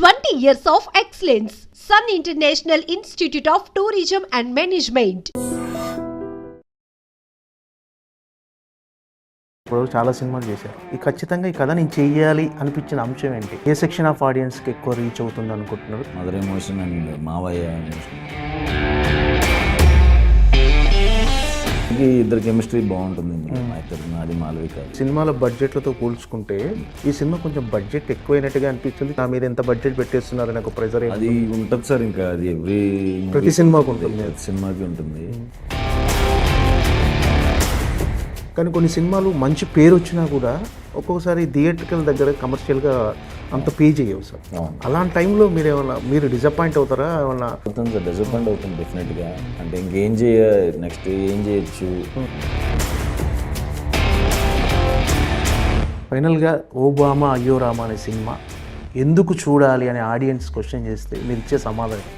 20 years of excellence. Sun International Institute of Tourism and Management. ఇప్పుడు చాలా సినిమాలు చేశారు. ఖచ్చితంగా ఈ కథ నేను చెయ్యాలి అనిపించిన అంశం ఏంటి? ఏ సెక్షన్ ఆఫ్ ఆడియన్స్కి ఎక్కువ రీచ్ అవుతుంది అనుకుంటున్నారు? మదర్ ఎమోషన్ అండ్ మావయ్య ఎమోషన్. ఇద్దరు కెమిస్ట్రీ బాగుంటుంది. యాక్టర్ నాది మాలవిక. సినిమాల బడ్జెట్లతో పోల్చుకుంటే ఈ సినిమా కొంచెం బడ్జెట్ ఎక్కువైనట్టుగా అనిపించింది. మీరు ఎంత బడ్జెట్ పెట్టేస్తున్నారు అని ఒక ప్రెజర్ అది ఉంటుంది సార్. ఇంకా అది ప్రతి సినిమాకి ఉంటుంది. సినిమాకి ఉంటుంది. కానీ కొన్ని సినిమాలు మంచి పేరు వచ్చినా కూడా ఒక్కొక్కసారి థియేట్రికల్ దగ్గర కమర్షియల్గా అంత పే చేయవు సార్. అలాంటి టైంలో మీరు డిసప్పాయింట్ అవుతారా? ఏమన్నా అవుతుంది సార్, డిసప్పాయింట్ అవుతుంది డెఫినెట్గా. అంటే ఇంకేం నెక్స్ట్ ఏం చేయొచ్చు. ఫైనల్గా ఓబామా అయ్యో రామా అనే సినిమా ఎందుకు చూడాలి అనే ఆడియన్స్ క్వశ్చన్ చేస్తే మీరు ఇచ్చే సమాధానం?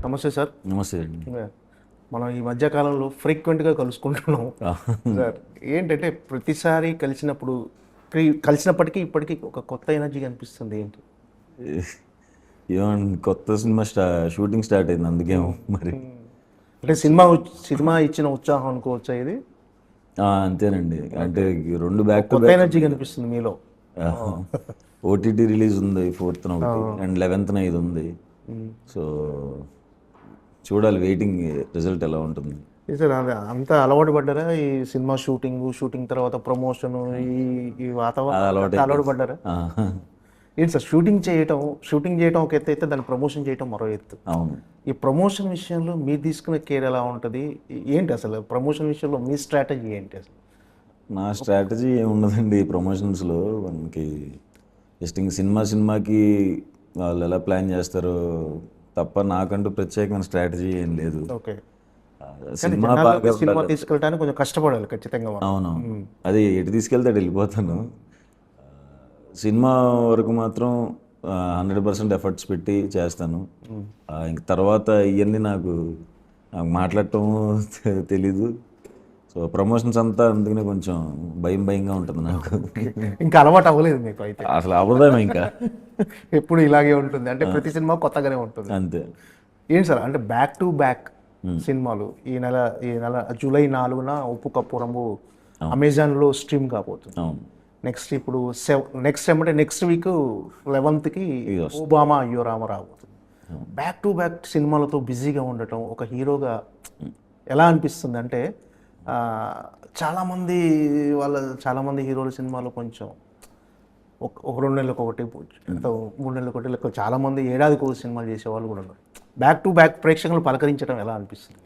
నమస్తే సార్. నమస్తే అండి. మనం ఈ మధ్యకాలంలో ఫ్రీక్వెంట్గా కలుసుకుంటున్నాం సార్. ఏంటంటే ప్రతిసారి కలిసినప్పటికీ ఇప్పటికీ ఒక కొత్త ఎనర్జీ కనిపిస్తుంది. ఏంటి ఏమన్నా కొత్త సినిమా షూటింగ్ స్టార్ట్ అయింది, అందుకేమో మరి. అంటే సినిమా ఇచ్చిన ఉత్సాహం అనుకోవచ్చా ఇది? అంతేనండి. అంటే రెండు బ్యాక్ టు కొత్త ఎనర్జీ కనిపిస్తుంది మీలో. ఓటీటీ రిలీజ్ ఉంది 4th అండ్ 11th ఇది ఉంది. సో చూడాలి, వెయిటింగ్ రిజల్ట్ ఎలా ఉంటుంది. సార్ అంతా అలవాటు పడ్డారా ఈ సినిమా షూటింగ్ తర్వాత ప్రమోషన్ ఈ వాతావరణం అలవాటు పడ్డారా? ఏంటి సార్ షూటింగ్ చేయటం ఒక ఎత్తు అయితే దాన్ని ప్రమోషన్ చేయటం మరో ఎత్తు. అవును. ఈ ప్రమోషన్ విషయంలో మీరు తీసుకునే కేర్ ఎలా ఉంటుంది? ఏంటి అసలు ప్రమోషన్ విషయంలో మీ స్ట్రాటజీ ఏంటి అసలు? నా స్ట్రాటజీ ఏమున్నదండి ప్రమోషన్స్లో. మనకి జస్ట్ ఇంక సినిమాకి వాళ్ళు ఎలా ప్లాన్ చేస్తారో తప్ప నాకంటూ ప్రత్యేకమైన స్ట్రాటజీ ఏం లేదు. ఓకే. సినిమా తీసుకెళ్ళడానికి కొంచెం కష్టపడాలి ఖచ్చితంగా. అవునవును. అది ఎటు తీసుకెళ్తే అటు వెళ్ళిపోతాను. సినిమా వరకు మాత్రం 100% ఎఫర్ట్స్ పెట్టి చేస్తాను. ఇంక తర్వాత ఇవన్నీ నాకు మాట్లాడటం తెలీదు. సో ప్రమోషన్స్ అంతా అందుకనే కొంచెం భయంగా ఉంటుంది నాకు. ఇంకా అలవాటు అవ్వలేదు మీకు అయితే? అసలు అవ్వదేమో ఇంకా. ఎప్పుడు ఇలాగే ఉంటుంది అంటే ప్రతి సినిమా కొత్తగానే ఉంటుంది అంతే. ఏంటి సార్ అంటే బ్యాక్ టు బ్యాక్ సినిమాలు ఈ నెల జూలై 4న ఉప్పు కప్పు రంగు అమెజాన్లో స్ట్రీమ్ కాబోతుంది. నెక్స్ట్ ఇప్పుడు నెక్స్ట్ వీక్ 11th ఓబామా అయ్యో రామ రాబోతుంది. బ్యాక్ టు బ్యాక్ సినిమాలతో బిజీగా ఉండటం ఒక హీరోగా ఎలా అనిపిస్తుంది? అంటే చాలామంది హీరోల సినిమాలు కొంచెం ఒక 2 నెలలకు ఒకటి 3 నెలలకు ఒకటి లెక్క చాలామంది ఏడాదికి ఒక సినిమాలు చేసేవాళ్ళు కూడా ఉన్నారు. బ్యాక్ టు బ్యాక్ ప్రేక్షకులు పలకరించడం ఎలా అనిపిస్తుంది?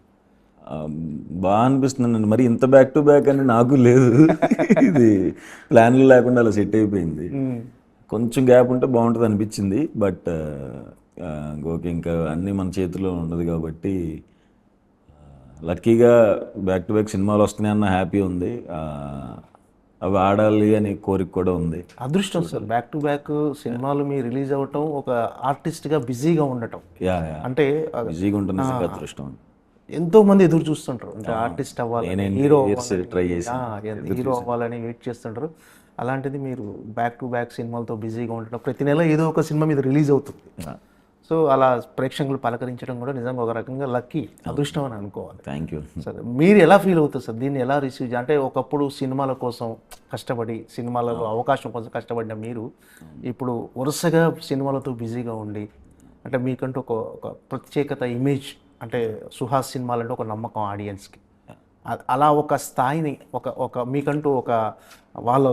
బాగా అనిపిస్తుందండి. మరి ఇంత బ్యాక్ టు బ్యాక్ అని నాకు లేదు. ఇది ప్లాన్లు లేకుండా అలా సెట్ అయిపోయింది. కొంచెం గ్యాప్ ఉంటే బాగుంటుంది అనిపించింది. బట్ ఓకే, ఇంకా అన్నీ మన చేతిలో ఉండదు కాబట్టి లక్కీగా బ్యాక్ టు బ్యాక్ సినిమాలు వస్తున్నాయన్న హ్యాపీ ఉంది. అవి ఆడాలి అని కోరిక కూడా ఉంది. అదృష్టం సార్. బ్యాక్ టు బ్యాక్ సినిమాలు మీరు రిలీజ్ అవ్వటం, ఒక ఆర్టిస్ట్గా బిజీగా ఉండటం. అంటే బిజీగా ఉంటుంది అదృష్టం. ఎంతో మంది ఎదురు చూస్తుంటారు అంటే ఆర్టిస్ట్ అవ్వాలని, హీరో అవ్వాలని వెయిట్ చేస్తుంటారు. అలాంటిది మీరు బ్యాక్ టు బ్యాక్ సినిమాలతో బిజీగా ఉండటం, ప్రతి నెల ఏదో ఒక సినిమా మీద రిలీజ్ అవుతుంది. సో అలా ప్రేక్షకులు పలకరించడం కూడా నిజంగా ఒక రకంగా లక్కీ, అదృష్టం అని అనుకోవాలి. Thank you sir. మీరు ఎలా ఫీల్ అవుతారు సార్? దీన్ని ఎలా రిసీవ్ అంటే ఒకప్పుడు సినిమాల కోసం కష్టపడి సినిమాలలో అవకాశం కోసం కష్టపడిన మీరు ఇప్పుడు వరుసగా సినిమాలతో బిజీగా ఉండి అంటే మీకంటూ ఒక ప్రత్యేకత ఇమేజ్ అంటే సుహాస్ సినిమాలంటే ఒక నమ్మకం ఆడియన్స్కి. అలా ఒక స్థాయిని ఒక మీకంటూ ఒక వాళ్ళ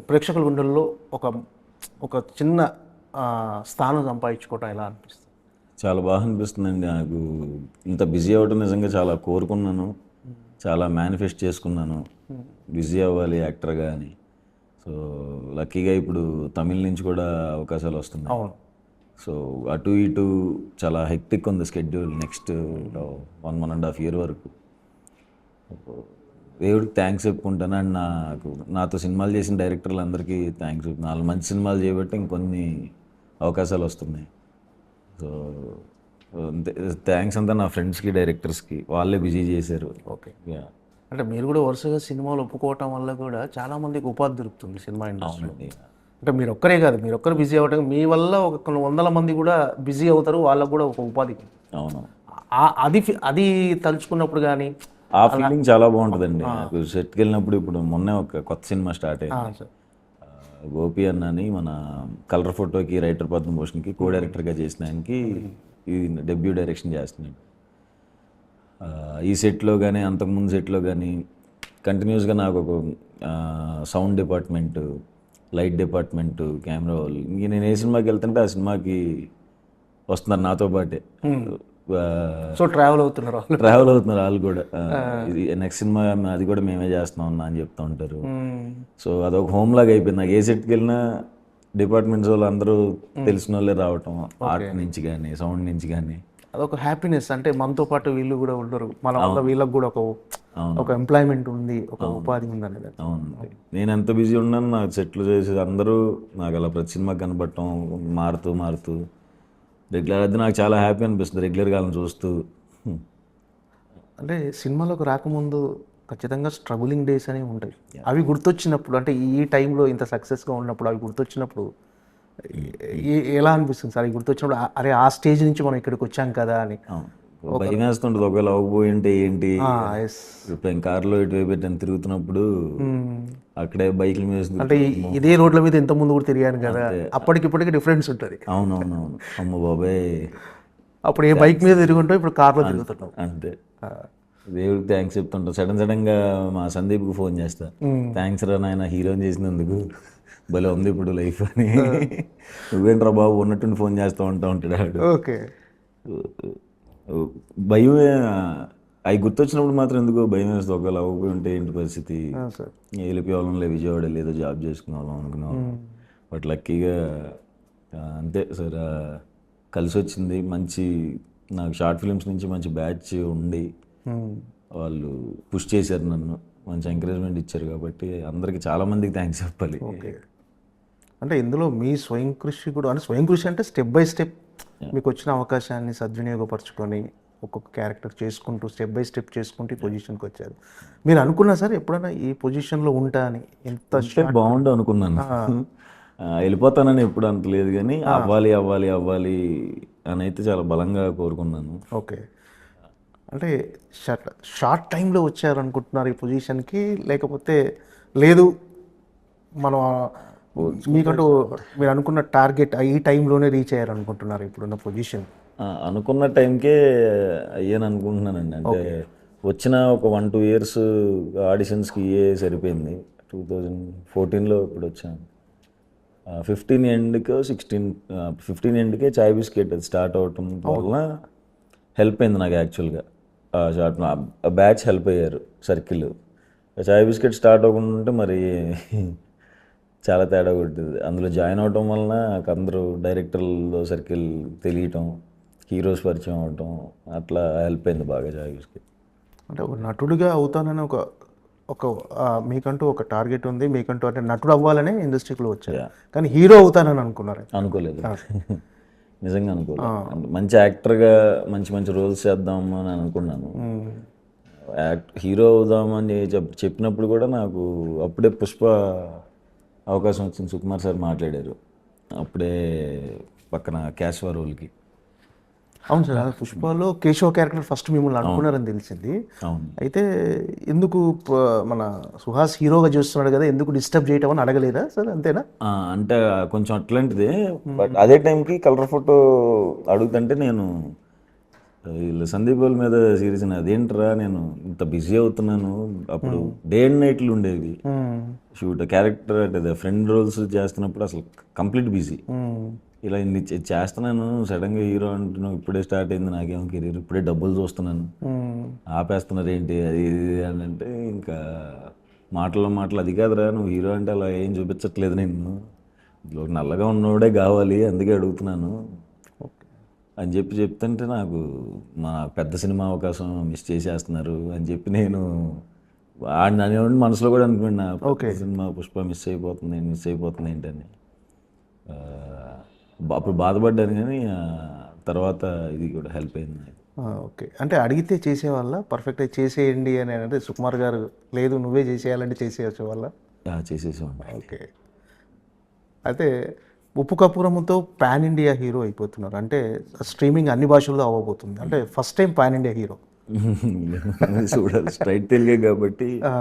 ప్రేక్షకుల గుండెల్లో ఒక చిన్న స్థానం సంపాదించుకోవటం ఎలా అనిపిస్తుంది? చాలా బాగా అనిపిస్తుందండి. నాకు ఇంత బిజీ అవ్వటం నిజంగా చాలా కోరుకున్నాను, చాలా మేనిఫెస్ట్ చేసుకున్నాను బిజీ అవ్వాలి యాక్టర్గా అని. సో లక్కీగా ఇప్పుడు తమిళ నుంచి కూడా అవకాశాలు వస్తున్నాయి. అవును. సో అటు ఇటు చాలా హెక్టిక్ ఉంది స్కెడ్యూల్. నెక్స్ట్ 1.5 year వరకు దేవుడికి థ్యాంక్స్ చెప్పుకుంటాను. అండ్ నాతో సినిమాలు చేసిన డైరెక్టర్లు అందరికీ థ్యాంక్స్. 4 మంచి సినిమాలు చేయబట్టి ఇంకొన్ని అవకాశాలు వస్తున్నాయి. సో థ్యాంక్స్ అంతా నా ఫ్రెండ్స్కి, డైరెక్టర్స్కి, వాళ్ళే బిజీ చేశారు. ఓకే. అంటే మీరు కూడా వరుసగా సినిమాలు ఒప్పుకోవటం వల్ల కూడా చాలా మందికి ఉపాధి దొరుకుతుంది సినిమా ఇండస్ట్రీలో. అవునండి. అంటే మీరు ఒక్కరే కాదు, మీరు ఒక్కరు బిజీ అవ్వటం మీ వల్ల ఒక కొన్ని వందల మంది కూడా బిజీ అవుతారు, వాళ్ళకు కూడా ఒక ఉపాధి. అవును, అది తలుచుకున్నప్పుడు కానీ ఆ ఫీలింగ్ చాలా బాగుంటుందండి. నాకు సెట్కి వెళ్ళినప్పుడు ఇప్పుడు మొన్నే ఒక కొత్త సినిమా స్టార్ట్ అయింది. గోపి అన్న అని మన కలర్ ఫోటోకి రైటర్ పద్మభూషణ్కి కో డైరెక్టర్గా చేసిన ఆయనకి ఇది డెబ్యూ డైరెక్షన్ చేస్తున్నాడు. ఈ సెట్లో కానీ అంతకుముందు సెట్లో కానీ కంటిన్యూస్గా నాకు ఒక sound department, light department, camera వాళ్ళు, ఇంక నేను ఏ సినిమాకి వెళ్తుంటే ఆ సినిమాకి వస్తున్నారు నాతో పాటే. సో ట్రావెల్ అవుతున్నారు వాళ్ళు కూడా. ఇది నెక్స్ట్ సినిమా అది కూడా మేమే చేస్తున్నాం అన్న అని చెప్తూ ఉంటారు. సో అదొక హోమ్ లాగా అయిపోయింది నాకు. ఏ సెట్కి వెళ్ళినా డిపార్ట్మెంట్స్ వాళ్ళు అందరూ తెలిసిన వాళ్ళే రావటం, ఆర్ట్ నుంచి కానీ సౌండ్ నుంచి కానీ. అదొక హ్యాపీనెస్. అంటే మనతో పాటు వీళ్ళు కూడా ఉండరు, మన వల్ల వీళ్ళకి కూడా ఒక ఎంప్లాయ్మెంట్ ఉంది, ఒక ఉపాధి ఉంది అనేది. అవును, నేను ఎంత బిజీ ఉన్నాను నాకు సెట్లు చేసి అందరూ నాకు అలా ప్రతి సినిమాకి కనబడటం, మారుతూ రెగ్యులర్ అది నాకు చాలా హ్యాపీ అనిపిస్తుంది రెగ్యులర్గా వాళ్ళని చూస్తూ. అంటే సినిమాలోకి రాకముందు ఖచ్చితంగా స్ట్రగులింగ్ డేస్ అనేవి ఉంటాయి. అవి గుర్తొచ్చినప్పుడు, అంటే ఈ టైంలో ఇంత సక్సెస్గా ఉన్నప్పుడు అవి గుర్తొచ్చినప్పుడు ఎలా అనిపిస్తుంది సార్? అవి గుర్తొచ్చినప్పుడు అరే ఆ స్టేజ్ నుంచి మనం ఇక్కడికి వచ్చాం కదా అని భయం వేస్తుంటుంది. ఒకవేళ అవ్వబోయి ఉంటే ఏంటి. ఇప్పుడు నేను కార్లో ఇటువైపు పెట్టాను తిరుగుతున్నప్పుడు అక్కడే బైక్ల మీద అంటే ఇదే రోడ్ల మీద ఎంత ముందు కూడా తిరిగాను కదా, అప్పటికిప్పటికి డిఫరెన్స్ ఉంటుంది. అవునవునవును. అమ్మ బాబాయ్, అప్పుడు ఏ బైక్ మీద తిరుగుంటాం, ఇప్పుడు కార్లో తిరుగుతుంటాం. అంతే. దేవుడికి థ్యాంక్స్ చెప్తుంటా. సడన్గా మా సందీప్కి ఫోన్ చేస్తా, థ్యాంక్స్ రా నాయన హీరోని చేసినందుకు, భలే ఉంది ఇప్పుడు లైఫ్ అని. నువ్వేంట్రా బాబు ఉన్నట్టుండి ఫోన్ చేస్తూ ఉంటాడు. ఓకే. భయం అవి గుర్తొచ్చినప్పుడు మాత్రం ఎందుకో భయం వేస్తుంది. ఒకవేళ అవ్వకపోయి ఉంటే ఏంటి పరిస్థితి, వెళ్ళిపోవాలంలే విజయవాడ లేదో జాబ్ చేసుకునే వాళ్ళం అనుకున్నాం. బట్ లక్కీగా అంతే సార్ కలిసి వచ్చింది. మంచి నాకు షార్ట్ ఫిలిమ్స్ నుంచి మంచి బ్యాచ్ ఉండి వాళ్ళు పుష్ చేశారు నన్ను, మంచి ఎంకరేజ్మెంట్ ఇచ్చారు. కాబట్టి అందరికీ చాలామందికి థ్యాంక్స్ చెప్పాలి. ఓకే. అంటే ఇందులో మీ స్వయం కృషి కూడా, అంటే స్వయం కృషి అంటే స్టెప్ బై స్టెప్ మీకు వచ్చిన అవకాశాన్ని సద్వినియోగపరచుకొని ఒక్కొక్క క్యారెక్టర్ చేసుకుంటూ స్టెప్ బై స్టెప్ చేసుకుంటూ ఈ పొజిషన్కి వచ్చారు. మీరు అనుకున్నా సార్ ఎప్పుడైనా ఈ పొజిషన్లో ఉంటా అని? ఎంత బాగుండు అనుకున్నాను. వెళ్ళిపోతానని ఎప్పుడు అంతలేదు, కానీ అవ్వాలి అవ్వాలి అవ్వాలి అని అయితే చాలా బలంగా కోరుకున్నాను. ఓకే. అంటే షార్ట్ టైంలో వచ్చారు అనుకుంటున్నారు ఈ పొజిషన్కి, లేకపోతే లేదు మనం మీకంటూ మీరు అనుకున్న టార్గెట్ ఈ టైంలోనే రీచ్ అయ్యారు అనుకుంటున్నారు ఇప్పుడున్న పొజిషన్? అనుకున్న టైంకే అయ్యాను అనుకుంటున్నానండి. అంటే వచ్చిన ఒక 1-2 years ఆడిషన్స్కి సరిపోయింది. 2014లో ఇప్పుడు వచ్చాను. 15 ఎండ్కో 15 ఎండ్కే చాయ్ బిస్కెట్ అది స్టార్ట్ అవటం వల్ల హెల్ప్ అయింది నాకు. యాక్చువల్గా షార్ట్ బ్యాచ్ హెల్ప్ అయ్యారు సర్కిల్. చాయ్ బిస్కెట్ స్టార్ట్ అవ్వకుండా ఉంటే మరి చాలా తేడా కొట్టింది. అందులో జాయిన్ అవటం వలన నాకు అందరూ డైరెక్టర్లో సర్కిల్ తెలియటం, హీరోస్ పరిచయం అవటం, అట్లా హెల్ప్ అయింది బాగా చాయ్ బిస్కెట్. అంటే ఒక నటుడిగా అవుతానని ఒక మీకంటూ ఒక టార్గెట్ ఉంది, మీకంటూ అంటే నటుడు అవ్వాలనే ఇండస్ట్రీలో వచ్చారు, కానీ హీరో అవుతానని అనుకున్నారు? అనుకోలేదు, నిజంగా అనుకోలేదు. మంచి యాక్టర్గా మంచి మంచి రోల్స్ చేద్దాము అని అనుకున్నాను. హీరో అవుదామని చెప్పినప్పుడు కూడా నాకు అప్పుడే పుష్ప అవకాశం వచ్చింది. సుకుమార్ సార్ మాట్లాడారు అప్పుడే పక్కన కేశవ రోల్కి. అవును సార్, పుష్పలో కేశవ క్యారెక్టర్ ఫస్ట్ మిమ్మల్ని అనుకున్నారని తెలిసింది. అయితే ఎందుకు మన సుహాస్ హీరోగా చూస్తున్నాడు కదా, ఎందుకు డిస్టర్బ్ చేయటం అని అడగలేదా సార్? అంతేనా? అంటే కొంచెం అట్లాంటిదే. బట్ అదే టైంకి కలర్ ఫోటో అడుగుతుంటే నేను వీళ్ళు సందీప్ వాళ్ళ మీద సీరియస్ అదేంట్రా నేను ఇంత బిజీ అవుతున్నాను. అప్పుడు డే అండ్ నైట్లు ఉండేవి షూట్. క్యారెక్టర్ అంటే ఫ్రెండ్ రోల్స్ చేస్తున్నప్పుడు అసలు కంప్లీట్ బిజీ. ఇలా ఇన్ని చేస్తున్నాను, సడన్గా హీరో అంటున్నావు, ఇప్పుడే స్టార్ట్ అయింది నాకేమో కెరీర్, ఇప్పుడే డబ్బులు చూస్తున్నాను, ఆపేస్తున్నారు ఏంటి అది ఇది అని అంటే, ఇంకా మాటలు అది కాదురా నువ్వు హీరో అంటే అలా ఏం చూపించట్లేదు, నేను నల్లగా ఉన్నోడే కావాలి అందుకే అడుగుతున్నాను అని చెప్తుంటే నాకు మా పెద్ద సినిమా అవకాశం మిస్ చేసేస్తున్నారు అని చెప్పి నేను అనేవాడిని. మనసులో కూడా అనుకున్నా సినిమా పుష్ప మిస్ అయిపోతుంది ఏంటని. అప్పుడు బాధపడ్డాను, కానీ తర్వాత ఇది కూడా హెల్ప్ అయింది. ఓకే. అంటే అడిగితే చేసేవాళ్ళ? పర్ఫెక్ట్‌గా చేసేయండి అని అంటే సుకుమార్ గారు లేదు నువ్వే చేసేయాలంటే చేసేసేవాళ్ళా? చేసేసామండి. ఓకే. అయితే ఉప్పు కప్పురముతో పాన్ ఇండియా హీరో అయిపోతున్నారు. అంటే స్ట్రీమింగ్ అన్ని భాషల్లో అవ్వబోతుంది. అంటే first time pan India hero. చూడాలి, స్ట్రైట్ తెలుగే కాబట్టి ఆ!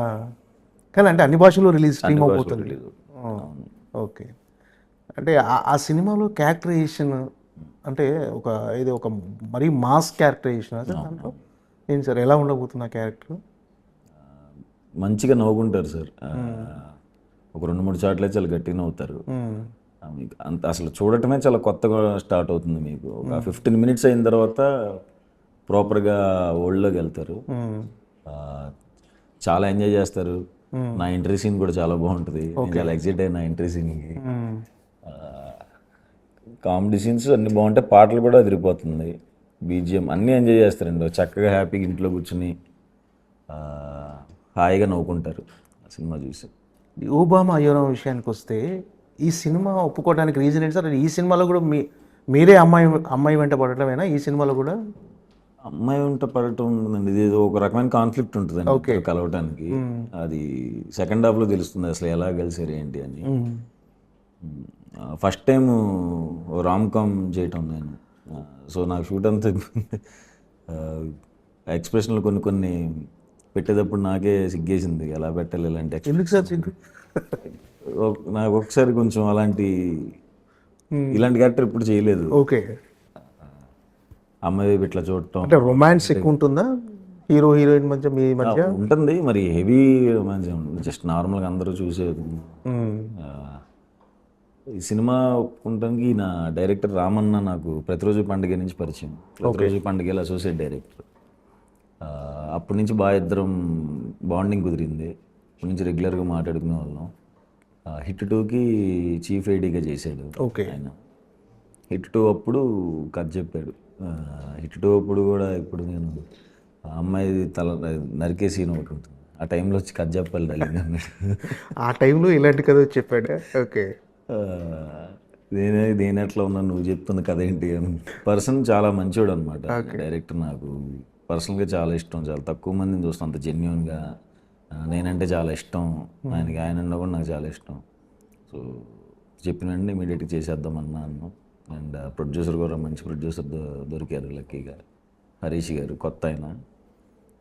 కానీ అంటే అన్ని భాషల్లో స్ట్రీమ్ భాషలో అవబోతుంది. release. ఆ! ఓకే. అంటే ఆ సినిమాలో క్యారెక్టరైజేషన్ అంటే ఒక మరీ మాస్ క్యారెక్టరైజేషన్ సార్ దాంట్లో? ఏంటి సార్ ఎలా ఉండబోతుంది ఆ క్యారెక్టర్? మంచిగా నవ్వుకుంటారు సార్. ఒక 2-3 చోట్ల చాలా గట్టిగా నవ్వుతారు. మీకు అంత అసలు చూడటమే చాలా కొత్తగా స్టార్ట్ అవుతుంది మీకు. ఒక 15 మినిట్స్ అయిన తర్వాత ప్రాపర్గా వరల్డ్లోకి వెళ్తారు. చాలా ఎంజాయ్ చేస్తారు. నా ఎంట్రీ సీన్ కూడా చాలా బాగుంటుంది. నేను చాలా ఎక్సైట్ అయిన ఎంట్రీ సీన్కి. కామెడీ సీన్స్ అన్ని బాగుంటాయి, పాటలు కూడా అదిరిపోతుంది, బీజిఎం అన్నీ ఎంజాయ్ చేస్తారండి. చక్కగా హ్యాపీగా ఇంట్లో కూర్చుని హాయిగా నవ్వుకుంటారు ఆ సినిమా చూసి. ఈ ఓబామా అయ్యోరాం విషయానికి వస్తే ఈ సినిమా ఒప్పుకోవడానికి రీజన్ ఏంటి సార్? ఈ సినిమాలో కూడా మీరే అమ్మాయి వెంట పడటమేనా ఈ సినిమాలో కూడా? అమ్మాయి వెంట పడటం ఉంటుందండి, ఇది ఏదో ఒక రకమైన కాన్ఫ్లిక్ట్ ఉంటుందండి ఇద్దరు కలవటానికి. అది సెకండ్ హాఫ్లో తెలుస్తుంది అసలు ఎలా కలిసారు ఏంటి అని. ఫస్ట్ టైం రామ్ కామ్ చేయటం నేను. సో నాకు షూట్ అంతా ఎక్స్ప్రెషన్లు కొన్ని పెట్టేటప్పుడు నాకే సిగ్గేసింది, ఎలా పెట్టాలి ఇలాంటి ఎందుకు సార్ సిగ్గు? నాకు ఒకసారి కొంచెం ఇలాంటి క్యారెక్టర్ ఎప్పుడు చేయలేదు. ఓకే. అమ్మాయి ఇట్లా చూడటం అంటే రొమాన్స్ ఎక్కువ ఉంటుందా హీరో హీరోయిన్ మధ్య మీ మధ్య? ఉంటుంది, మరి హెవీ రొమాన్స్ జస్ట్ నార్మల్గా అందరూ చూసేది. ఈ సినిమా ఒప్పుకుంటానికి నా డైరెక్టర్ రామన్న నాకు ప్రతిరోజు పండుగ నుంచి పరిచయం. ప్రతిరోజు పండుగలో అసోసియేట్ డైరెక్టర్. అప్పటి నుంచి బాగా ఇద్దరం బాండింగ్ కుదిరింది. అప్పటి నుంచి రెగ్యులర్గా మాట్లాడుకునే వాళ్ళం. హిట్ 2కి చీఫ్ ఐడీగా చేశాడు ఆయన. హిట్ 2 అప్పుడు కథ చెప్పాడు. హిట్ 2 అప్పుడు కూడా ఇప్పుడు నేను అమ్మాయి తల నరికే సీన్ ఒకటి ఉంటుంది, ఆ టైంలో వచ్చి కథ చెప్పాలి డార్లింగ్ అన్నాడు. ఆ టైంలో ఇలాంటి కథ చెప్పాడు. ఓకే. నేను ఎట్లా ఉన్నాను నువ్వు చెప్తున్న కథ ఏంటి అని. పర్సన్ చాలా మంచివాడు అనమాట డైరెక్టర్. నాకు పర్సనల్గా చాలా ఇష్టం. చాలా తక్కువ మందిని చూస్తాను అంత జెన్యున్గా. నేనంటే చాలా ఇష్టం ఆయనకి, ఆయన అన్నా కూడా నాకు చాలా ఇష్టం. సో చెప్పిన వెంటనే ఇమీడియట్గా చేసేద్దాం అన్నాను. అండ్ ప్రొడ్యూసర్ కూడా మంచి ప్రొడ్యూసర్ దొరికారు లక్కీగా, హరీష్ గారు, కొత్త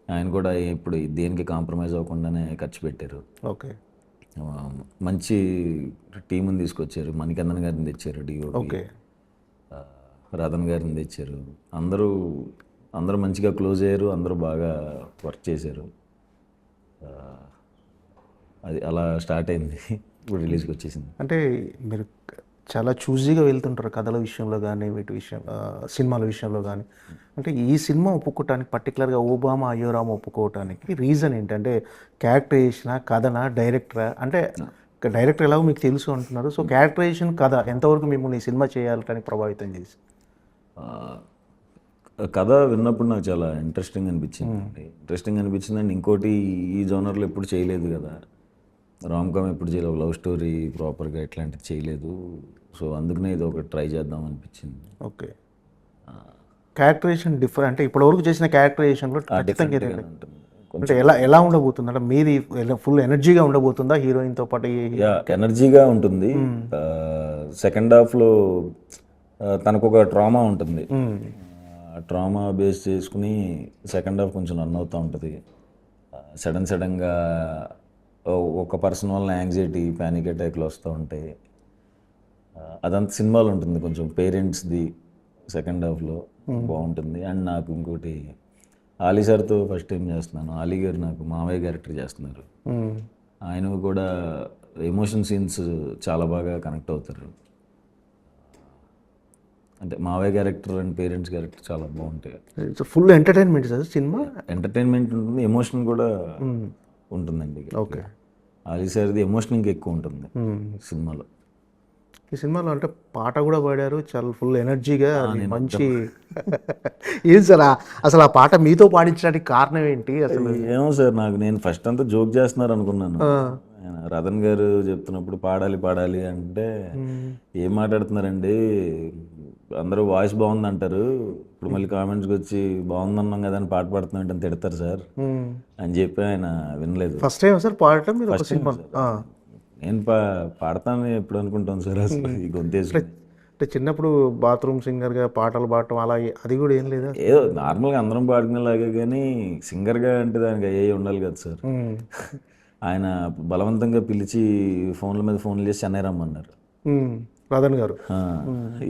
ఆయన కూడా ఇప్పుడు దేనికి కాంప్రమైజ్ అవ్వకుండానే ఖర్చు పెట్టారు. ఓకే. మంచి టీముని తీసుకొచ్చారు. మణికందన్ గారిని తెచ్చారు, డిఓపి రతన్ గారిని తెచ్చారు. అందరూ మంచిగా క్లోజ్ అయ్యారు, అందరూ బాగా వర్క్ చేశారు. అది అలా స్టార్ట్ అయింది, ఇప్పుడు రిలీజ్కి వచ్చేసింది. అంటే మీరు చాలా చూజీగా వెళ్తుంటారు కథల విషయంలో కానీ సినిమాల విషయంలో కానీ. అంటే ఈ సినిమా ఒప్పుకోవటానికి పర్టికులర్గా ఓబామా అయ్యోరామ ఒప్పుకోవటానికి రీజన్ ఏంటి? అంటే క్యారెక్టరైజేషనా, కథనా, డైరెక్టరా? అంటే డైరెక్టర్ ఎలాగో మీకు తెలుసు అంటున్నారు. సో క్యారెక్టరైజేషన్, కథ ఎంతవరకు మిమ్మల్ని ఈ సినిమా చేయాలని ప్రభావితం చేసి? కథ విన్నప్పుడు నాకు చాలా ఇంట్రెస్టింగ్ అనిపించింది అండ్ ఇంకోటి ఈ జోనర్లో ఎప్పుడు చేయలేదు కదా, రామ్ కామ్ ఎప్పుడు చేయలేదు, లవ్ స్టోరీ ప్రాపర్గా ఇట్లాంటిది చేయలేదు. సో అందుకనే ఇది ఒకటి ట్రై చేద్దాం అనిపించింది. ఓకే. క్యారెక్టరైజేషన్ డిఫరెంట్ అంటే ఇప్పటివరకు చేసిన క్యారెక్టరైజేషన్లో ఖచ్చితంగా ఉంటుంది. అంటే ఎలా ఉండబోతుంది? అంటే మీది ఫుల్ ఎనర్జీగా ఉండబోతుందా హీరోయిన్తో పాటు? ఎనర్జీగా ఉంటుంది. సెకండ్ హాఫ్లో తనకు ఒక ట్రామా ఉంటుంది. ట్రామా బేస్ చేసుకుని సెకండ్ హాఫ్ కొంచెం రన్ అవుతూ ఉంటుంది. సడన్గా ఒక పర్సన్ వల్ల యాంగ్జైటీ, ప్యానిక్ అటాక్లు వస్తూ ఉంటాయి. అదంతా సినిమాలో ఉంటుంది. కొంచెం పేరెంట్స్ది సెకండ్ హాఫ్లో బాగుంటుంది. అండ్ నాకు ఇంకోటి ఆలీ సార్తో ఫస్ట్ టైం చేస్తున్నాను. ఆలీ గారు నాకు మావయ్య క్యారెక్టర్ చేస్తున్నారు. ఆయన కూడా ఎమోషన్ సీన్స్ చాలా బాగా కనెక్ట్ అవుతారు. అంటే మావయ్య క్యారెక్టర్ అండ్ పేరెంట్స్ క్యారెక్టర్ చాలా బాగుంటాయి. Full entertainment sir cinema. Entertainment ఉంటుంది, ఎమోషన్ కూడా ఉంటుందండి. ఓకే. ఆలీ సార్ది ఎమోషన్ ఇంకా ఎక్కువ ఉంటుంది సినిమాలో. ఈ సినిమాలో అంటే పాట కూడా పాడారు చాలా ఫుల్ ఎనర్జీగా, మంచి. ఏం సార్ అసలు ఆ పాట మీతో పాడించడానికి కారణం ఏంటి అసలు? ఏమో సార్, నేను ఫస్ట్ అంతా జోక్ చేస్తున్నారు అనుకున్నాను. రతన్ గారు చెప్తున్నప్పుడు పాడాలి అంటే ఏం మాట్లాడుతున్నారండి, అందరూ వాయిస్ బాగుంది అంటారు, ఇప్పుడు మళ్ళీ కామెంట్స్కి వచ్చి బాగుందన్నాం కదా అని పాట పాడుతున్నాం అంటే తిడతారు సార్ అని చెప్పి ఆయన వినలేదు. ఫస్ట్ టైం సార్ పాడటం మీరు ఒక సినిమా? నేను పాడతాను ఎప్పుడు అనుకుంటాను సార్ అసలు ఈ గొంతేసి. అంటే చిన్నప్పుడు బాత్రూమ్ సింగర్గా పాటలు పాడటం అలా అది కూడా ఏం లేదా? ఏదో నార్మల్గా అందరం పాడుకునేలాగే, కానీ సింగర్గా అంటే దానికి అయ్యే ఉండాలి కదా సార్. ఆయన బలవంతంగా పిలిచి ఫోన్ల మీద ఫోన్లు చేసి చెన్నై రమ్మన్నారు రాధన్ గారు.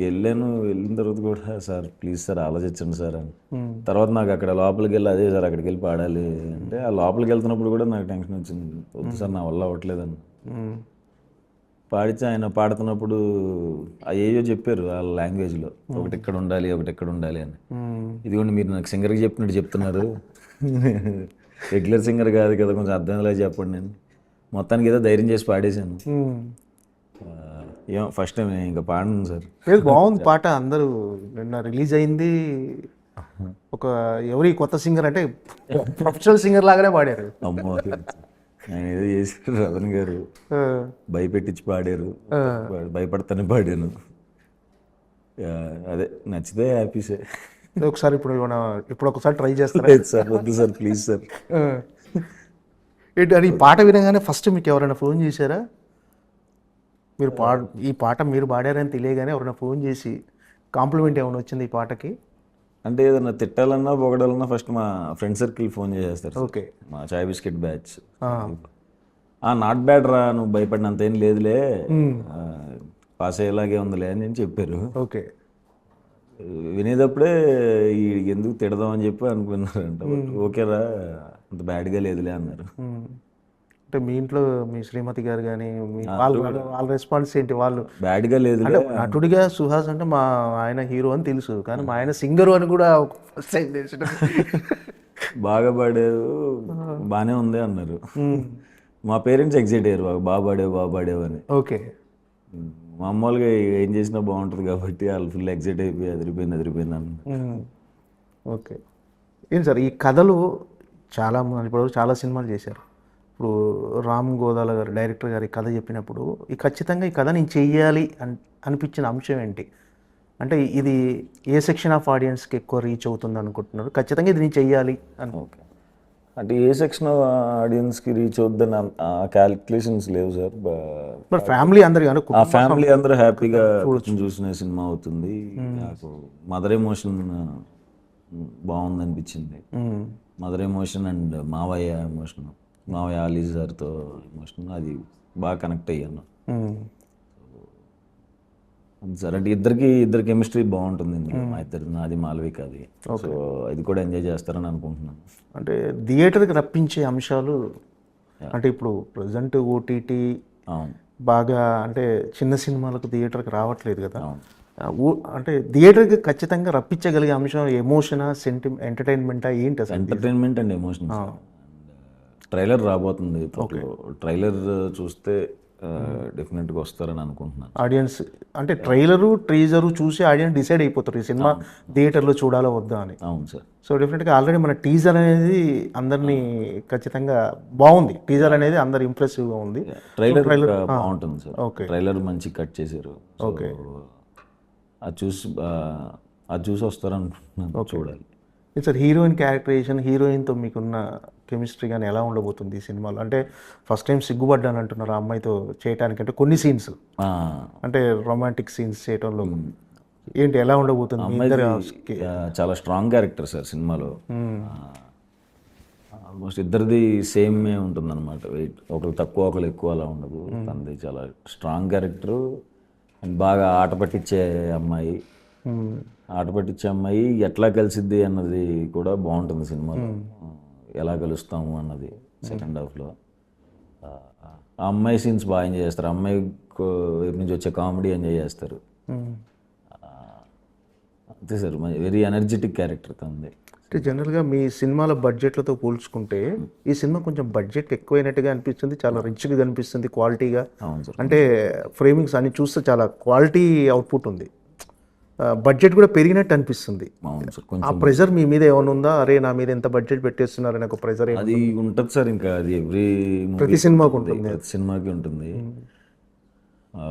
వెళ్ళాను. వెళ్ళిన తర్వాత కూడా సార్ ప్లీజ్ సార్ ఆలోచించండి సార్ అని. తర్వాత నాకు అక్కడ లోపలికి వెళ్ళి అదే సార్ అక్కడికి వెళ్ళి పాడాలి అంటే, ఆ లోపలికి వెళ్తున్నప్పుడు కూడా నాకు టెన్షన్ వచ్చింది. వద్దు సార్ నా వల్ల అవ్వట్లేదని పాడితే, ఆయన పాడుతున్నప్పుడు అయ్యో చెప్పారు వాళ్ళ లాంగ్వేజ్లో, ఒకటి ఇక్కడ ఉండాలి ఒకటి ఎక్కడ ఉండాలి అని. ఇదిగోండి మీరు నాకు సింగర్కి చెప్పినట్టు చెప్తున్నారు, రెగ్యులర్ సింగర్ కాదు కదా, కొంచెం అర్థమయ్యేలా చెప్పండి. నేను మొత్తానికి ఏదో ధైర్యం చేసి పాడేశాను. ఏమో ఫస్ట్ టైం ఇంకా పాడను సార్. బాగుంది పాట. అందరూ నిన్న రిలీజ్ అయింది. ఒక ఎవరి కొత్త సింగర్ అంటే ప్రొఫెషనల్ సింగర్ లాగానే పాడారు. అమ్మో ఆయన ఏదో చేశారు రవణ్ గారు, భయపెట్టించి పాడారు. భయపడతానే పాడాను. అదే నచ్చితే హ్యాపీసే. ఒకసారి ఇప్పుడు ఒకసారి ట్రై చేస్తారు సార్? వద్దు సార్ ప్లీజ్ సార్. ఏంటి అని ఈ పాట వినగానే ఫస్ట్ మీకు ఎవరైనా ఫోన్ చేశారా? మీరు ఈ పాట మీరు పాడారని తెలియగానే ఎవరైనా ఫోన్ చేసి కాంప్లిమెంట్ ఏమైనా వచ్చింది ఈ పాటకి? అంటే ఏదన్నా తిట్టాలన్నా పొగడాలన్నా ఫస్ట్ మా ఫ్రెండ్ సర్కిల్ ఫోన్ చేసేస్తారు. ఓకే. మా చాయ్ బిస్కెట్ బ్యాచ్, నాట్ బ్యాడ్ రా, నువ్వు భయపడినంత ఏం లేదులే, పాస్ అయ్యేలాగే ఉందిలే అని నేను చెప్పారు. ఓకే. వినేటప్పుడే ఈ ఎందుకు తిడదాం అని చెప్పి అనుకున్నారంట. ఓకేరా అంత బ్యాడ్గా లేదులే అన్నారు. అంటే మీ ఇంట్లో మీ శ్రీమతి గారు కానీ వాళ్ళ రెస్పాన్స్ ఏంటి? వాళ్ళు బ్యాడ్గా లేదు నటుడిగా సుహాస్ అంటే మా ఆయన హీరో అని తెలుసు, కానీ మా ఆయన సింగరు అని కూడా బాగా పాడారు, బాగానే ఉంది అన్నారు. మా పేరెంట్స్ ఎగ్జైట్ అయ్యారు, బాగా పాడావు అని. ఓకే. మామూలుగా ఏం చేసినా బాగుంటుంది కాబట్టి వాళ్ళు ఫుల్ ఎగ్జైట్ అయిపోయి అదిరిపోయింది అన్న. ఓకే. ఏం సార్ ఈ కథలు ఇప్పుడు చాలా సినిమాలు చేశారు. ఇప్పుడు రామ్ గోదాల గారు డైరెక్టర్ గారు ఈ కథ చెప్పినప్పుడు ఖచ్చితంగా ఈ కథ నేను చెయ్యాలి అనిపించిన అంశం ఏంటి? అంటే ఇది ఏ సెక్షన్ ఆఫ్ ఆడియన్స్కి ఎక్కువ రీచ్ అవుతుంది అనుకుంటున్నారు? ఖచ్చితంగా ఇది నేను చెయ్యాలి అని. ఓకే. అంటే ఏ సెక్షన్ ఆఫ్ ఆడియన్స్కి రీచ్ అవుద్దని క్యాలిక్యులేషన్స్ లేవు సార్. బట్ ఫ్యామిలీ అందరు ఫ్యామిలీ అందరూ హ్యాపీగా చూసిన సినిమా అవుతుంది. నాకు మదర్ ఎమోషన్ బాగుంది అనిపించింది. మదర్ ఎమోషన్ అండ్ మావయ్య ఎమోషన్, మావయ్య ఆలీ సార్తో ఎమోషన్, అది బాగా కనెక్ట్ అయ్యాను సార్. అంటే ఇద్దరు కెమిస్ట్రీ బాగుంటుంది మా ఇద్దరు, నాది మాలవిక అది. సో ఇది కూడా ఎంజాయ్ చేస్తారని అనుకుంటున్నాను. అంటే థియేటర్కి రప్పించే అంశాలు అంటే ఇప్పుడు ప్రజెంట్ ఓటీటీ బాగా అంటే చిన్న సినిమాలకు థియేటర్కి రావట్లేదు కదా. అంటే థియేటర్కి ఖచ్చితంగా రప్పించగలిగే అంశం ఎమోషనా, ఎంటర్టైన్మెంటా ఏంటి అసలు? Entertainment and emotion. ట్రైలర్ రాబోతుంది. ట్రైలర్ చూస్తే డెఫినెట్గా వస్తారని అనుకుంటున్నాను. ఆడియన్స్ అంటే ట్రైలరు ట్రీజరు చూసి ఆడియన్స్ డిసైడ్ అయిపోతారు ఈ సినిమా థియేటర్లో చూడాలా వద్దా అని. అవును సార్. సో డెఫినెట్గా ఆల్రెడీ మన టీజర్ అనేది అందరినీ ఖచ్చితంగా బాగుంది. టీజర్ అనేది అందరు ఇంప్రెసివ్గా ఉంది. ట్రైలర్ బాగుంటుంది సార్. ఓకే. ట్రైలర్ మంచి కట్ చేశారు. ఓకే. అది చూసి వస్తారనుకుంటున్నాను. చూడాలి సార్. హీరోయిన్ క్యారెక్టరైజేషన్, హీరోయిన్తో మీకున్న కెమిస్ట్రీ కానీ ఎలా ఉండబోతుంది ఈ సినిమాలో? అంటే ఫస్ట్ టైం సిగ్గుపడ్డాను అంటున్నారు ఆ అమ్మాయితో చేయటానికి. అంటే కొన్ని సీన్స్ అంటే రొమాంటిక్ సీన్స్ చేయటంలో ఏంటి ఎలా ఉండబోతుంది? చాలా స్ట్రాంగ్ క్యారెక్టర్ సార్ సినిమాలో. ఆల్మోస్ట్ ఇద్దరిది సేమే ఉంటుంది అనమాట. వెయిట్ ఒకరు తక్కువ ఒకరు ఎక్కువ అలా ఉండదు. తనది చాలా స్ట్రాంగ్ క్యారెక్టరు అండ్ బాగా ఆట పట్టించే అమ్మాయి. ఆట పట్టించే అమ్మాయి ఎట్లా కలిసిద్ది అన్నది కూడా బాగుంటుంది సినిమాలో. ఎలా కలుస్తాము అన్నది సెకండ్ హాఫ్లో. ఆ అమ్మాయి సీన్స్ బాగా ఎంజాయ్ చేస్తారు. అమ్మాయి వైపు నుంచి వచ్చే కామెడీ ఎంజాయ్ చేస్తారు. అంతే సార్. వెరీ ఎనర్జెటిక్ క్యారెక్టర్ తనది. అంటే జనరల్గా మీ సినిమాల బడ్జెట్లతో పోల్చుకుంటే ఈ సినిమా కొంచెం బడ్జెట్ ఎక్కువైనట్టుగా అనిపిస్తుంది. చాలా రిచ్గా కనిపిస్తుంది, క్వాలిటీగా. అవును సార్. అంటే ఫ్రేమింగ్స్ అన్ని చూస్తే చాలా క్వాలిటీ అవుట్పుట్ ఉంది. బడ్జెట్ కూడా పెరిగినట్టు అనిపిస్తుంది. ఆ ప్రెజర్ మీ మీద ఏమైనా ఉందా? అరే నా మీద ఎంత బడ్జెట్ పెట్టేస్తున్నారు అనే ఒక ప్రెజర్? అది ఉంటుంది సార్. ఇంకా అది ప్రతి సినిమాకి ఉంటుంది. ప్రతి సినిమాకి ఉంటుంది.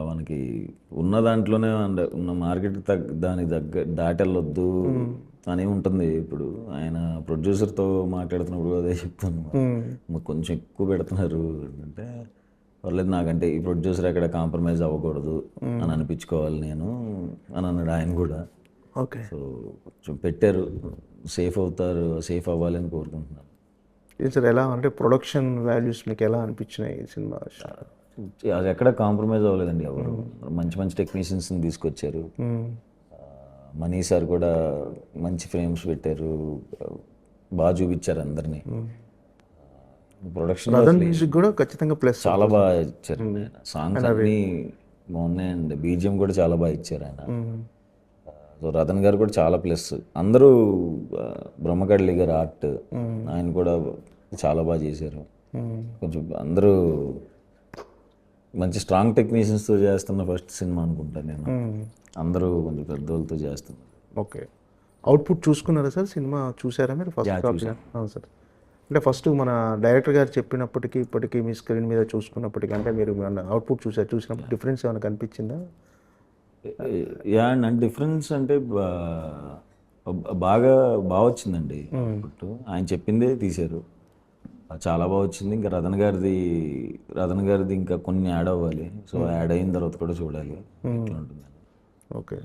మనకి ఉన్న దాంట్లోనే ఉన్న మార్కెట్ దానికి దాటి వెళ్ళొద్దు అని ఉంటుంది. ఇప్పుడు ఆయన ప్రొడ్యూసర్తో మాట్లాడుతున్నప్పుడు అదే చెప్తాను, మాకు కొంచెం ఎక్కువ పెడుతున్నారు అంటే పర్లేదు నాకంటే ఈ ప్రొడ్యూసర్ ఎక్కడ కాంప్రమైజ్ అవ్వకూడదు అని అనిపించుకోవాలి నేను అని అన్నాడు ఆయన కూడా. ఓకే. సో కొంచెం పెట్టారు, సేఫ్ అవుతారు, సేఫ్ అవ్వాలని కోరుకుంటున్నాను. సార్ ఎలా అంటే ప్రొడక్షన్ వాల్యూస్ మీకు ఎలా అనిపించినాయి ఈ సినిమా? అది ఎక్కడ కాంప్రమైజ్ అవ్వలేదండి ఎవరు. మంచి మంచి టెక్నీషియన్స్ని తీసుకొచ్చారు. మనీ సార్ కూడా మంచి ఫ్రేమ్స్ పెట్టారు, బాగా చూపించారు అందరినీ. ప్రొడక్షన్ మ్యూజిక్ కూడా ఖచ్చితంగా ప్లస్ చాలా బాగా ఇచ్చారు. సాంగ్స్ అన్నీ బాగున్నాయండి, బీజిఎం కూడా చాలా బాగా ఇచ్చారు ఆయన. సో రతన్ గారు కూడా చాలా ప్లస్. అందరూ బ్రహ్మకడ్లి గారు ఆర్ట్ ఆయన కూడా చాలా బాగా చేశారు. కొంచెం అందరూ మంచి స్ట్రాంగ్ టెక్నీషియన్స్తో చేస్తున్న ఫస్ట్ సినిమా అనుకుంటాను నేను. అందరూ కొంచెం పెద్దోళ్ళతో చేస్తున్నారు. ఓకే. అవుట్పుట్ చూసుకున్నారా సార్? సినిమా చూసారా మీరు ఫస్ట్ కాపీ? అవును సార్. అంటే ఫస్ట్ మన డైరెక్టర్ గారు చెప్పినప్పటికీ ఇప్పటికీ మీ స్క్రీన్ మీద చూసుకున్నప్పటికీ అంటే మీరు అవుట్పుట్ చూసినప్పుడు డిఫరెన్స్ ఏమైనా కనిపించిందా? యా అండ్ డిఫరెన్స్ అంటే బాగా వచ్చిందండి. అవుట్పుట్ ఆయన చెప్పిందే తీశారు, చాలా బాగా వచ్చింది. ఇంకా రతన్ గారిది ఇంకా కొన్ని యాడ్ అవ్వాలి. సో యాడ్ అయిన తర్వాత కూడా చూడాలి ఎట్లా ఉంటుంది. ఓకే.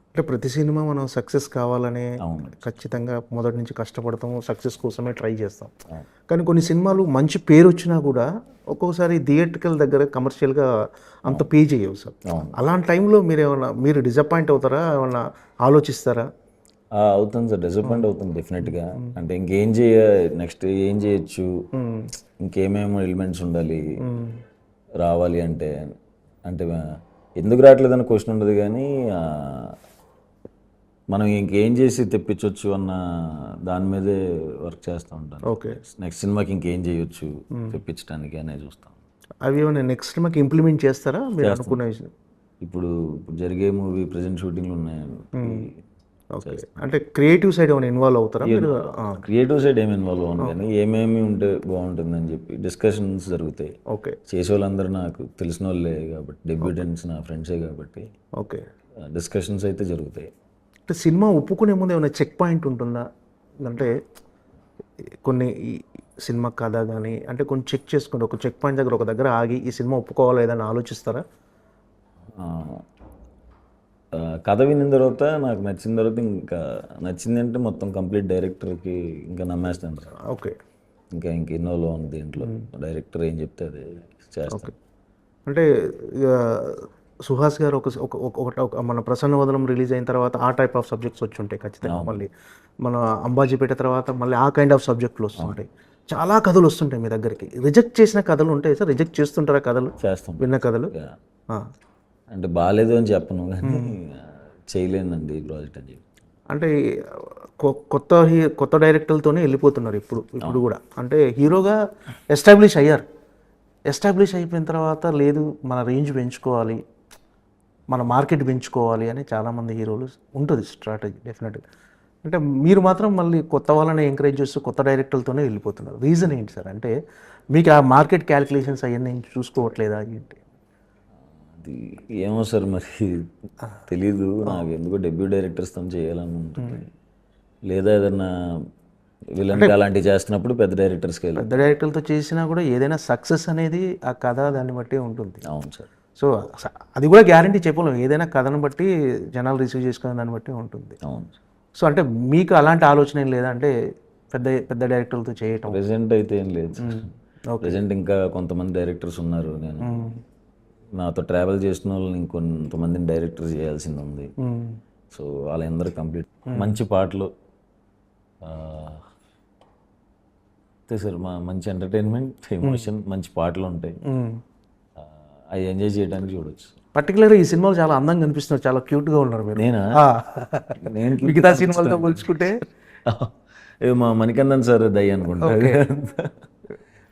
అంటే ప్రతి సినిమా మనం సక్సెస్ కావాలని ఖచ్చితంగా మొదటి నుంచి కష్టపడతాము, సక్సెస్ కోసమే ట్రై చేస్తాం. కానీ కొన్ని సినిమాలు మంచి పేరు వచ్చినా కూడా ఒక్కొక్కసారి థియేట్రికల్ దగ్గర కమర్షియల్గా అంత పే చేయవు సార్. అలాంటి టైంలో మీరు డిసప్పాయింట్ అవుతారా, ఏమన్నా ఆలోచిస్తారా? అవుతుంది సార్, డిసప్పాయింట్ అవుతుంది డెఫినెట్గా. అంటే నెక్స్ట్ ఏం చేయొచ్చు, ఇంకేమేమో ఎలిమెంట్స్ ఉండాలి రావాలి అంటే ఎందుకు రావట్లేదని క్వశ్చన్ ఉండదు, కానీ మనం ఇంకేం చేసి తెప్పించవచ్చు అన్న దాని మీదే వర్క్ చేస్తూ ఉంటాను. ఓకే. నెక్స్ట్ సినిమాకి ఇంకేం చేయొచ్చు తెప్పించడానికి అనేది చూస్తాం. అవి ఏమైనా నెక్స్ట్ సినిమాకి ఇంప్లిమెంట్ చేస్తారా మీరు అనుకున్న విషయం? ఇప్పుడు జరిగే మూవీ ప్రజెంట్ షూటింగ్లు ఉన్నాయండి. ఓకే. అంటే క్రియేటివ్ సైడ్ ఏమైనా ఇన్వాల్వ్ అవుతారా మీరు? క్రియేటివ్ సైడ్ ఏమి ఇన్వాల్వ్ అవ్వను, కానీ ఏమేమి ఉంటే బాగుంటుందని చెప్పి డిస్కషన్స్ జరుగుతాయి. ఓకే. చేసే వాళ్ళందరూ నాకు తెలిసిన వాళ్ళే కాబట్టి, డెబ్యూటెంట్స్ నా ఫ్రెండ్సే కాబట్టి ఓకే డిస్కషన్స్ అయితే జరుగుతాయి. అంటే సినిమా ఒప్పుకునే ముందు ఏమైనా చెక్ పాయింట్ ఉంటుందా? అంటే కొన్ని సినిమా కథ కానీ అంటే కొన్ని చెక్ చేసుకోండి, ఒక చెక్ పాయింట్ దగ్గర ఒక దగ్గర ఆగి ఈ సినిమా ఒప్పుకోవాలా ఏదైనా ఆలోచిస్తారా? కథ విన్న తర్వాత నాకు నచ్చిన తర్వాత ఇంకా నచ్చిందంటే మొత్తం కంప్లీట్ డైరెక్టర్కి ఇంకా నమ్మేస్తాను సార్. ఓకే. ఇంకా ఇన్వాల్వ్ ఉంది దీంట్లో, డైరెక్టర్ ఏం చెప్తే అది చేస్తాను. అంటే సుహాస్ గారు ఒక మన ప్రసన్న వదనం రిలీజ్ అయిన తర్వాత ఆ టైప్ ఆఫ్ సబ్జెక్ట్స్ వచ్చి ఉంటాయి ఖచ్చితంగా. మళ్ళీ మన అంబాజీపేట తర్వాత మళ్ళీ ఆ కైండ్ ఆఫ్ సబ్జెక్టులు వస్తుంటాయి. చాలా కథలు వస్తుంటాయి మీ దగ్గరికి. రిజెక్ట్ చేసిన కథలు ఉంటాయి సార్? రిజెక్ట్ చేస్తుంటారా కథలు? చేస్తాం. విన్న కథలు అంటే బాగాలేదు అని చెప్పను, కానీ చేయలేనండి ఈ ప్రాజెక్ట్ అని చెప్పి. అంటే కొత్త డైరెక్టర్లతోనే వెళ్ళిపోతున్నారు ఇప్పుడు కూడా. అంటే హీరోగా ఎస్టాబ్లిష్ అయిపోయిన తర్వాత లేదు మన రేంజ్ పెంచుకోవాలి, మన మార్కెట్ పెంచుకోవాలి అని చాలామంది హీరోలు ఉంటుంది స్ట్రాటజీ డెఫినెట్గా. అంటే మీరు మాత్రం మళ్ళీ కొత్త వాళ్ళని ఎంకరేజ్ చేస్తూ కొత్త డైరెక్టర్లతోనే వెళ్ళిపోతున్నారు. రీజన్ ఏంటి సార్? అంటే మీకు ఆ మార్కెట్ క్యాలిక్యులేషన్స్ అవన్నీ చూసుకోవట్లేదా ఏంటి? అది ఏమో సార్ మరి తెలీదు నాకు. ఎందుకో డెబ్యూ డైరెక్టర్స్తో చేయాలని ఉంటుంది, లేదా ఏదన్నా వీళ్ళంటే అలాంటివి చేస్తున్నప్పుడు పెద్ద డైరెక్టర్లతో చేసినా కూడా ఏదైనా సక్సెస్ అనేది ఆ కథ దాన్ని బట్టి ఉంటుంది. అవును సార్. సో అది కూడా గ్యారంటీ చెప్పలేము, ఏదైనా కథను బట్టి జనాలు రిసీవ్ చేసుకునే దాన్ని బట్టి ఉంటుంది. అవును. సో అంటే మీకు అలాంటి ఆలోచన ఏం లేదా? అంటే పెద్ద డైరెక్టర్లతో చేయటం ప్రెజెంట్ అయితే ఏం లేదు. ప్రెజెంట్ ఇంకా కొంతమంది డైరెక్టర్స్ ఉన్నారు, నేను నాతో ట్రావెల్ చేసిన వాళ్ళని ఇంకొంతమందిని డైరెక్టర్ చేయాల్సింది ఉంది. సో వాళ్ళందరూ కంప్లీట్ మంచి పాటలు అంతే సార్. మంచి ఎంటర్టైన్మెంట్, ఎమోషన్, మంచి పాటలు ఉంటాయి, అవి ఎంజాయ్ చేయడానికి చూడొచ్చు. పర్టికులర్గా ఈ సినిమాలో చాలా అందంగా కనిపిస్తున్నారు, చాలా క్యూట్గా ఉన్నారు మీరు. నేను మిగతా సినిమాలతో పోల్చుకుంటే మా మణికందన్ సార్ దయ్య అనుకుంటా,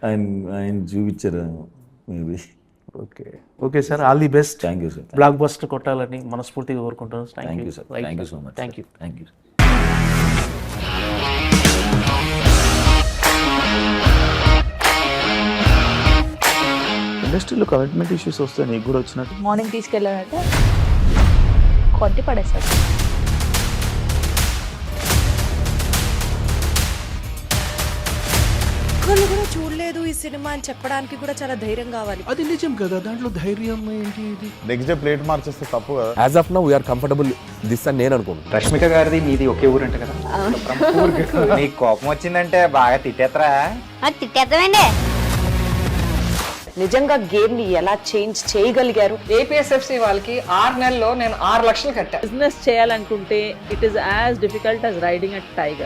ఆయన చూపించారు maybe. Okay sir, all the best. Thank you sir. Block buster కొట్టాలని మనస్ఫూర్తిగా కోరుకుంటాను. Thank you sir. Thank you so much. Thank you. ఇండస్ట్రీలో కమిట్మెంట్ ఇష్యూస్ వస్తే నీకు కూడా వచ్చినట్టు? మార్నింగ్ తీసుకెళ్ళాలంటే కొట్టి పడేస్తాడు. ఒకళ్ళు కూడా చూడలేదు ఈ సినిమా అని చెప్పడానికి కూడా చాలా ధైర్యం కావాలి. అది నిజం కదా, దాంట్లో ధైర్యం ఏంటి? ఇది నెక్స్ట్ డే ప్లేట్ మార్చేస్తే తప్పు కదా. As of now we're comfortable this అని నేను అనుకుంటున్నాను. రష్మిక గారిది మీది ఒకే ఊరంట కదా. నీకు కోపం వచ్చిందంటే బాగా తిట్టేత్తరా? తిట్టేద్దామండి. నిజంగా గేమ్ ని ఎలా చేంజ్ చేయగలిగారు? ఏపీఎస్ఎఫ్సి వాళ్ళకి 6 నెలల్లో నేను 6 లక్షలు కట్టా. బిజినెస్ చేయాలనుకుంటే it is as difficult as riding a tiger.